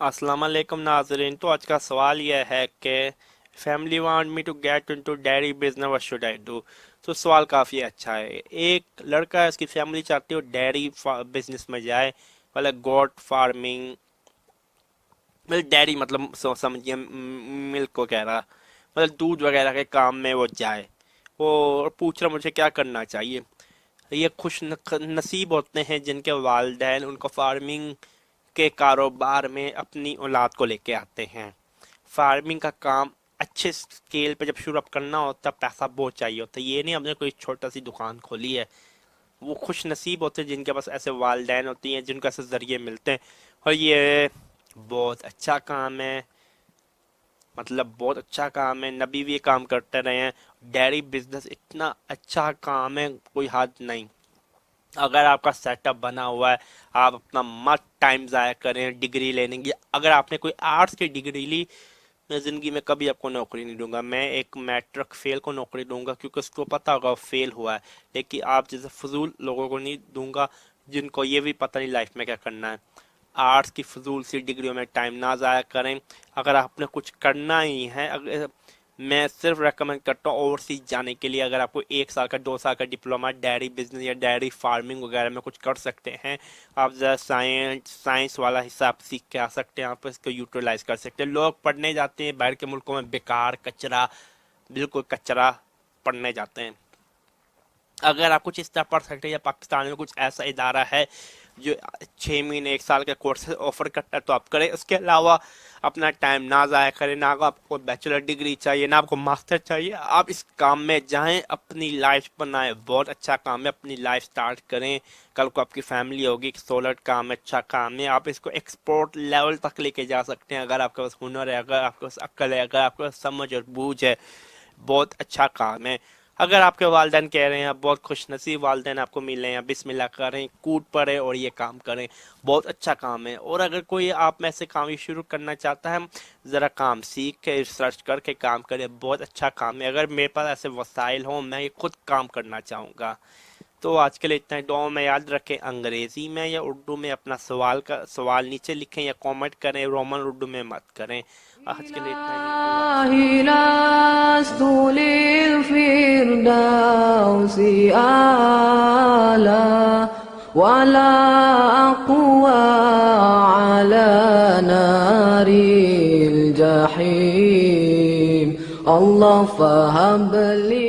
السلام علیکم ناظرین. تو آج کا سوال یہ ہے کہ family want me to get into dairy business what should I do. تو سوال کافی اچھا ہے. ایک لڑکا ہے, اس کی فیملی چاہتی ہے وہ ڈیری بزنس میں جائے, مطلب گوٹ فارمنگ, مطلب ڈیری مطلب سمجھیے ملک وغیرہ, مطلب دودھ وغیرہ کے کام میں وہ جائے. وہ پوچھ رہا مجھے کیا کرنا چاہیے. یہ خوش نصیب ہوتے ہیں جن کے والدین ان کو فارمنگ کے کاروبار میں اپنی اولاد کو لے کے آتے ہیں. فارمنگ کا کام اچھے سکیل پہ جب شروع کرنا ہوتا ہے پیسہ بہت چاہیے ہوتا ہے. یہ نہیں ہم نے کوئی چھوٹا سی دکان کھولی ہے. وہ خوش نصیب ہوتے ہیں جن کے پاس ایسے والدین ہوتی ہیں, جن کو ایسے ذریعے ملتے ہیں. اور یہ بہت اچھا کام ہے, مطلب بہت اچھا کام ہے. نبی بھی یہ کام کرتے رہے ہیں. ڈیری بزنس اتنا اچھا کام ہے کوئی حد نہیں. اگر آپ کا سیٹ اپ بنا ہوا ہے, آپ اپنا مت ٹائم ضائع کریں ڈگری لینے کی. اگر آپ نے کوئی آرٹس کی ڈگری لی, میں زندگی میں کبھی آپ کو نوکری نہیں دوں گا. میں ایک میٹرک فیل کو نوکری دوں گا کیونکہ اس کو پتا ہوگا فیل ہوا ہے. لیکن آپ جیسے فضول لوگوں کو نہیں دوں گا جن کو یہ بھی پتہ نہیں لائف میں کیا کرنا ہے. آرٹس کی فضول سی ڈگریوں میں ٹائم نہ ضائع کریں. اگر آپ نے کچھ کرنا ہی ہے, میں صرف ریکمینڈ کرتا ہوں اوورسیز جانے کے لیے. اگر آپ کو 1 سال کا 2 سال کا ڈپلوما ڈیری بزنس یا ڈیری فارمنگ وغیرہ میں کچھ کر سکتے ہیں. آپ ذرا سائنس والا حساب سیکھ کے آ سکتے ہیں, آپ اس کو یوٹیلائز کر سکتے ہیں. لوگ پڑھنے جاتے ہیں باہر کے ملکوں میں, بیکار کچرا, بالکل کچرا پڑھنے جاتے ہیں. اگر آپ کچھ اس طرح پڑھ سکتے ہیں, یا پاکستان میں کچھ ایسا ادارہ ہے جو 6 مہینے 1 سال کے کورسز آفر کرتا ہے تو آپ کریں. اس کے علاوہ اپنا ٹائم نہ ضائع کریں. نہ آپ کو بیچلر ڈگری چاہیے, نہ آپ کو ماسٹر چاہیے. آپ اس کام میں جائیں, اپنی لائف بنائیں. بہت اچھا کام ہے, اپنی لائف سٹارٹ کریں. کل کو آپ کی فیملی ہوگی. سولر کام ہے, اچھا کام ہے. آپ اس کو ایکسپورٹ لیول تک لے کے جا سکتے ہیں اگر آپ کے پاس ہنر ہے, اگر آپ کے پاس عقل ہے, اگر آپ کے پاس سمجھ اور بوجھ ہے. بہت اچھا کام ہے. اگر آپ کے والدین کہہ رہے ہیں, آپ بہت خوش نصیب والدین آپ کو ملے ہیں, بسم اللہ کریں, کود پڑے اور یہ کام کریں. بہت اچھا کام ہے. اور اگر کوئی آپ میں سے کام شروع کرنا چاہتا ہے, ذرا کام سیکھ کے ریسرچ کر کے کام کرے. بہت اچھا کام ہے. اگر میرے پاس ایسے وسائل ہوں, میں یہ خود کام کرنا چاہوں گا. تو آج کے لیے اتنا ہی. دعاؤں میں یاد رکھیں, انگریزی میں یا اردو میں اپنا سوال نیچے لکھیں یا کامنٹ کریں. رومن اردو میں مت کریں. آج کے لیے اتنا ہی. اللہ لست للفردوس آلا ولا أقوى على نار الجحيم الله فهب لي